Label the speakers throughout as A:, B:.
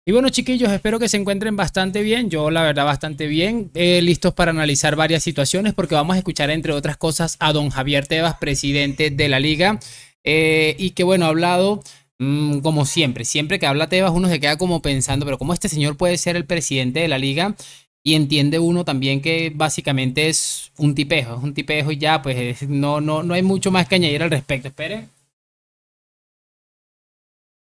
A: Y bueno, chiquillos, espero que se encuentren bastante bien. Yo, la verdad, bastante bien. Listos para analizar varias situaciones porque vamos a escuchar, entre otras cosas, a don Javier Tebas, presidente de la liga. Y que, bueno, ha hablado, como siempre. Siempre que habla Tebas, uno se queda como pensando, pero ¿cómo este señor puede ser el presidente de la liga? Y entiende uno también que básicamente es un tipejo y ya, pues no hay mucho más que añadir al respecto. Espere.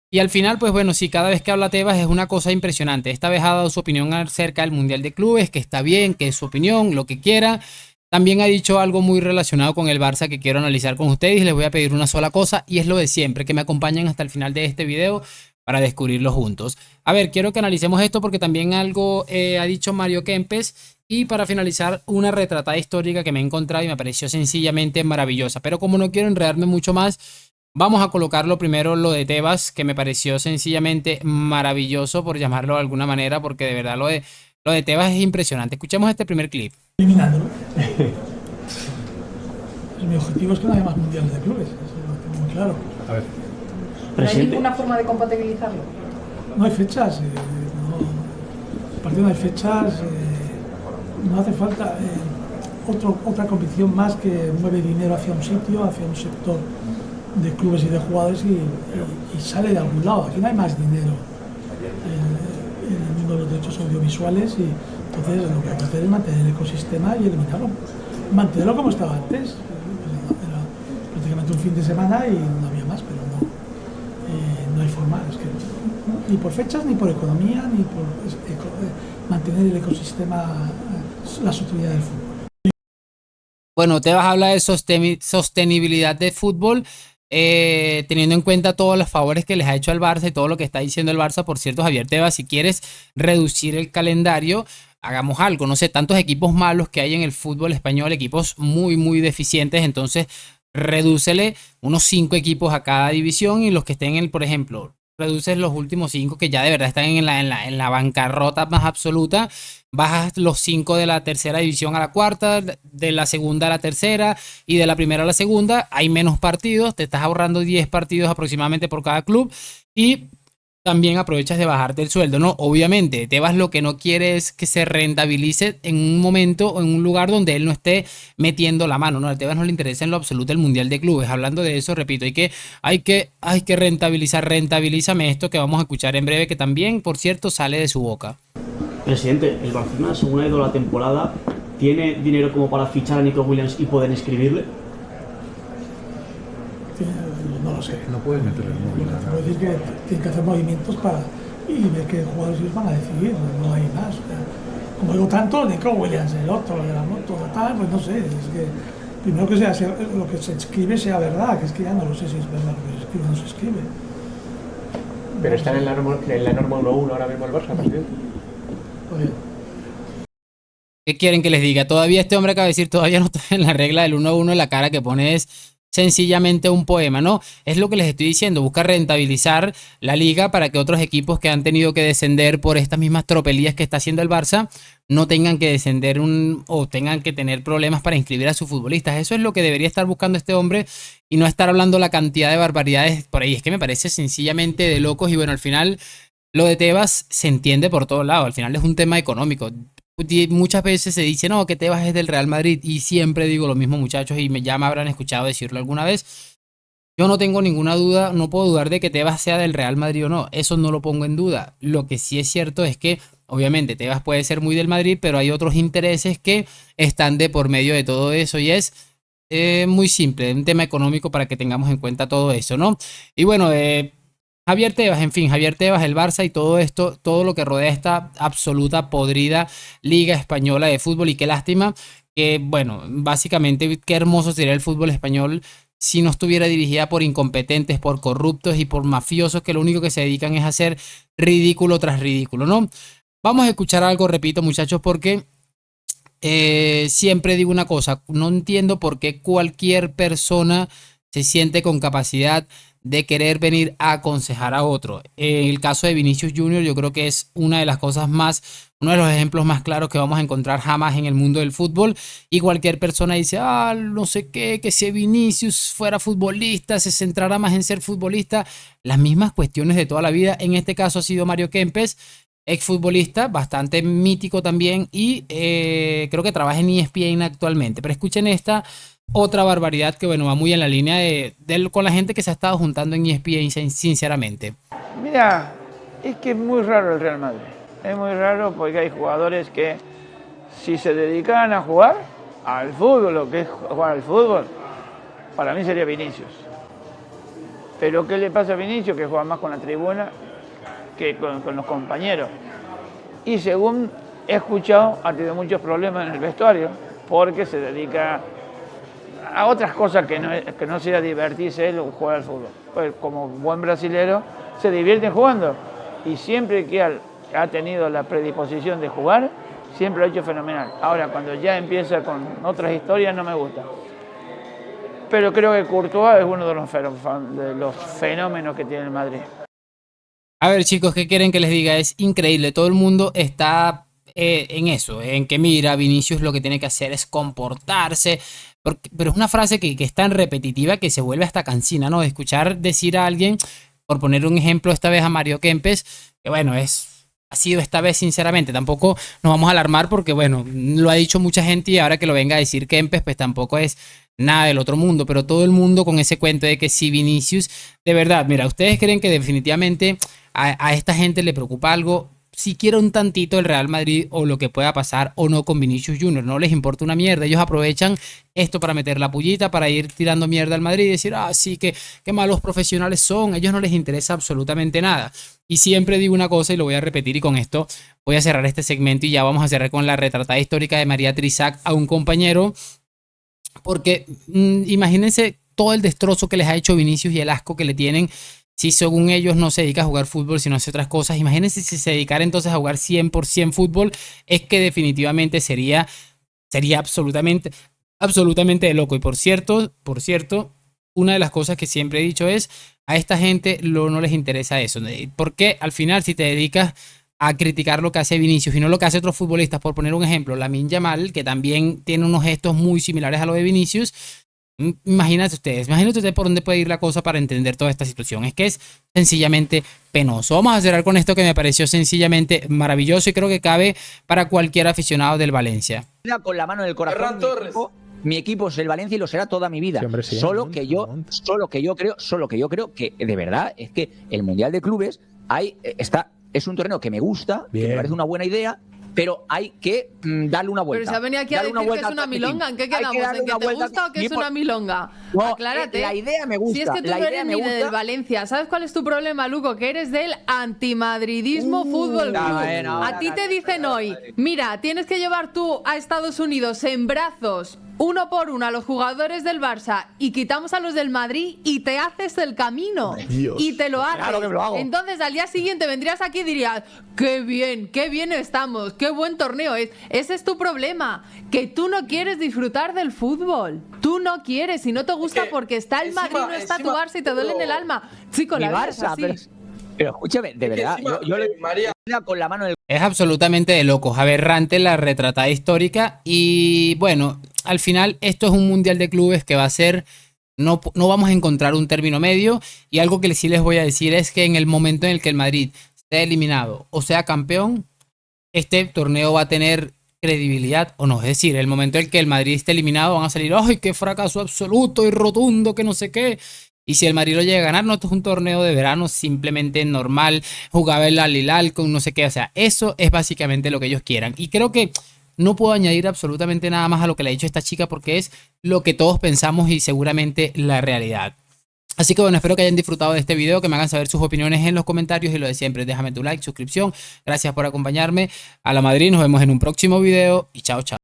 A: Y al final, pues bueno, sí, cada vez que habla Tebas es una cosa impresionante. Esta vez ha dado su opinión acerca del Mundial de Clubes, que está bien, que es su opinión, lo que quiera. También ha dicho algo muy relacionado con el Barça que quiero analizar con ustedes y les voy a pedir una sola cosa y es lo de siempre, que me acompañen hasta el final de este video para descubrirlo juntos. A ver, quiero que analicemos esto porque también algo ha dicho Mario Kempes y para finalizar una retratada histórica que me he encontrado y me pareció sencillamente maravillosa. Pero como no quiero enredarme mucho más, vamos a colocarlo primero lo de Tebas, que me pareció sencillamente maravilloso, por llamarlo de alguna manera, porque de verdad lo de Tebas es impresionante. Escuchemos este primer clip.
B: Eliminándolo. Mi objetivo es que no haya más mundiales de clubes, eso lo tengo muy claro.
C: A ver,
D: ¿No hay ninguna forma de compatibilizarlo?
B: No hay fechas, a partir de no hay fechas, no hace falta otra competición más que mueve dinero hacia un sitio, hacia un sector de clubes y de jugadores y sale de algún lado. Aquí no hay más dinero en el mundo de los derechos audiovisuales y entonces lo que hay que hacer es mantener el ecosistema y eliminarlo. Mantenerlo como estaba antes. Era prácticamente un fin de semana y no había más, pero no hay forma. Es que ni por fechas, ni por economía, ni por mantener el ecosistema, la sostenibilidad del fútbol.
A: Bueno, Tebas habla de sostenibilidad de fútbol, teniendo en cuenta todos los favores que les ha hecho al Barça y todo lo que está diciendo el Barça. Por cierto, Javier Tebas, si quieres reducir el calendario, hagamos algo. No sé, tantos equipos malos que hay en el fútbol español, equipos muy deficientes, entonces redúcele unos 5 equipos a cada división y los que estén en el, por ejemplo, reduces los últimos 5 que ya de verdad están en la bancarrota más absoluta, bajas los 5 de la tercera división a la cuarta, de la segunda a la tercera y de la primera a la segunda, hay menos partidos, te estás ahorrando 10 partidos aproximadamente por cada club y también aprovechas de bajarte el sueldo, ¿no? Obviamente, Tebas lo que no quiere es que se rentabilice en un momento o en un lugar donde él no esté metiendo la mano, ¿no? A Tebas no le interesa en lo absoluto el Mundial de Clubes. Hablando de eso, repito, hay que rentabilizar, rentabilízame esto que vamos a escuchar en breve, que también, por cierto, sale de su boca.
E: Presidente, el Barcelona, según ha ido la temporada, ¿tiene dinero como para fichar a Nico Williams y poder inscribirle?
B: No lo sé.
C: no puedes meterle el móvil.
B: Te puedo decir que tienen que hacer movimientos para y ver qué jugadores ellos van a decidir, no hay más. O sea, como digo tanto, Nico Williams, el otro, de la moto, tal, pues no sé, es que primero que lo que se escribe sea verdad, que es que ya no lo sé si es verdad lo que se escribe o no se escribe.
F: Pero está en la norma 1-1 ahora mismo el Barça, presidente.
B: Oye,
A: ¿Qué quieren que les diga? Todavía este hombre acaba de decir, todavía no está en la regla del 1-1, la cara que pone es sencillamente un poema, ¿no? Es lo que les estoy diciendo, busca rentabilizar la liga para que otros equipos que han tenido que descender por estas mismas tropelías que está haciendo el Barça no tengan que descender o tengan que tener problemas para inscribir a sus futbolistas. Eso es lo que debería estar buscando este hombre y no estar hablando la cantidad de barbaridades por ahí. Es que me parece sencillamente de locos y bueno, al final lo de Tebas se entiende por todos lados, al final es un tema económico. Muchas veces se dice, no, que Tebas es del Real Madrid y siempre digo lo mismo, muchachos, y ya me habrán escuchado decirlo alguna vez. Yo no tengo ninguna duda, no puedo dudar de que Tebas sea del Real Madrid o no, eso no lo pongo en duda. Lo que sí es cierto es que obviamente Tebas puede ser muy del Madrid, pero hay otros intereses que están de por medio de todo eso y es muy simple, un tema económico para que tengamos en cuenta todo eso, ¿no? Y bueno, Javier Tebas, en fin, Javier Tebas, el Barça y todo esto, todo lo que rodea esta absoluta podrida Liga Española de Fútbol y qué lástima que, bueno, básicamente qué hermoso sería el fútbol español si no estuviera dirigida por incompetentes, por corruptos y por mafiosos que lo único que se dedican es a hacer ridículo tras ridículo, ¿no? Vamos a escuchar algo, repito, muchachos, porque siempre digo una cosa, no entiendo por qué cualquier persona se siente con capacidad de querer venir a aconsejar a otro. En el caso de Vinicius Junior, yo creo que es una de las cosas más, uno de los ejemplos más claros que vamos a encontrar jamás en el mundo del fútbol. Y cualquier persona dice, no sé qué, que si Vinicius fuera futbolista, se centrara más en ser futbolista. Las mismas cuestiones de toda la vida. En este caso ha sido Mario Kempes, exfutbolista, bastante mítico también, y creo que trabaja en ESPN actualmente. Pero escuchen esta otra barbaridad que, bueno, va muy en la línea con la gente que se ha estado juntando en ESPN, sinceramente.
C: Mira, es que es muy raro el Real Madrid. Es muy raro porque hay jugadores que, si se dedicaran a jugar al fútbol, lo que es jugar al fútbol, para mí sería Vinicius. Pero ¿qué le pasa a Vinicius? Que juega más con la tribuna que con los compañeros. Y según he escuchado, ha tenido muchos problemas en el vestuario porque se dedica a otras cosas que no sea divertirse él o jugar al fútbol. Pues como buen brasilero se divierten jugando y siempre que ha tenido la predisposición de jugar, siempre lo ha hecho fenomenal. Ahora, cuando ya empieza con otras historias, no me gusta. Pero creo que Courtois es uno de los fenómenos que tiene el Madrid.
A: A ver, chicos, ¿qué quieren que les diga? Es increíble. Todo el mundo está en eso, en que mira, Vinicius lo que tiene que hacer es comportarse. Pero es una frase que es tan repetitiva que se vuelve hasta cansina, ¿no? De escuchar decir a alguien, por poner un ejemplo esta vez a Mario Kempes, que bueno, ha sido esta vez sinceramente, tampoco nos vamos a alarmar porque bueno, lo ha dicho mucha gente y ahora que lo venga a decir Kempes, pues tampoco es nada del otro mundo, pero todo el mundo con ese cuento de que si Vinicius, de verdad, mira, ¿ustedes creen que definitivamente a esta gente le preocupa algo? Siquiera un tantito el Real Madrid o lo que pueda pasar o no con Vinicius Junior, no les importa una mierda. Ellos aprovechan esto para meter la pullita, para ir tirando mierda al Madrid y decir, sí, qué malos profesionales son. A ellos no les interesa absolutamente nada. Y siempre digo una cosa y lo voy a repetir, y con esto voy a cerrar este segmento y ya vamos a cerrar con la retratada histórica de María Trizac a un compañero, porque imagínense todo el destrozo que les ha hecho Vinicius y el asco que le tienen. Si según ellos no se dedica a jugar fútbol, sino hace otras cosas, imagínense si se dedicara entonces a jugar 100% fútbol, es que definitivamente sería absolutamente de loco. Y por cierto, una de las cosas que siempre he dicho es, a esta gente no les interesa eso. Porque al final, si te dedicas a criticar lo que hace Vinicius y no lo que hace otros futbolistas, por poner un ejemplo, Lamine Yamal, que también tiene unos gestos muy similares a lo de Vinicius, imagínense ustedes por dónde puede ir la cosa para entender toda esta situación. Es que es sencillamente penoso. Vamos a cerrar con esto que me pareció sencillamente maravilloso y creo que cabe para cualquier aficionado del Valencia.
G: Con la mano en el corazón, mi equipo es el Valencia y lo será toda mi vida. Sí, hombre, sí, solo que yo creo que de verdad es que el Mundial de Clubes es un torneo que me gusta, que me parece una buena idea, pero hay que darle una vuelta.
D: Pero se ha venido aquí a decir que es una milonga. ¿En qué quedamos? ¿En que te gusta o que es una milonga? No, aclárate.
G: La idea me gusta.
D: Si es que tú no eres ni del Valencia. ¿Sabes cuál es tu problema, Luco? Que eres del antimadridismo fútbol club. A ti te dicen hoy, mira, tienes que llevar tú a Estados Unidos en brazos, uno por uno, a los jugadores del Barça y quitamos a los del Madrid y te haces el camino. Dios. Y te lo haces. Claro que me lo hago. Entonces al día siguiente vendrías aquí y dirías, qué bien estamos, qué buen torneo es. Ese es tu problema, que tú no quieres disfrutar del fútbol. Tú no quieres y no te gusta porque está el Madrid, no está tu Barça y te duele en el alma. Chico, la Barça,
G: pero escúchame, de verdad, yo le María con la mano en el...
A: Es absolutamente de locos, aberrante la retratada histórica. Y bueno, al final esto es un mundial de clubes que va a ser, no vamos a encontrar un término medio. Y algo que sí les voy a decir es que en el momento en el que el Madrid esté eliminado o sea campeón, este torneo va a tener credibilidad o no. Es decir, el momento en el que el Madrid esté eliminado van a salir, ¡ay, qué fracaso absoluto y rotundo, que no sé qué! Y si el Madrid lo llega a ganar, no, esto es un torneo de verano simplemente normal, jugaba el Al Hilal con no sé qué. O sea, eso es básicamente lo que ellos quieran. Y creo que no puedo añadir absolutamente nada más a lo que le ha dicho esta chica, porque es lo que todos pensamos y seguramente la realidad. Así que bueno, espero que hayan disfrutado de este video, que me hagan saber sus opiniones en los comentarios y lo de siempre, déjame tu like, suscripción. Gracias por acompañarme. A la Madrid, nos vemos en un próximo video y chao, chao.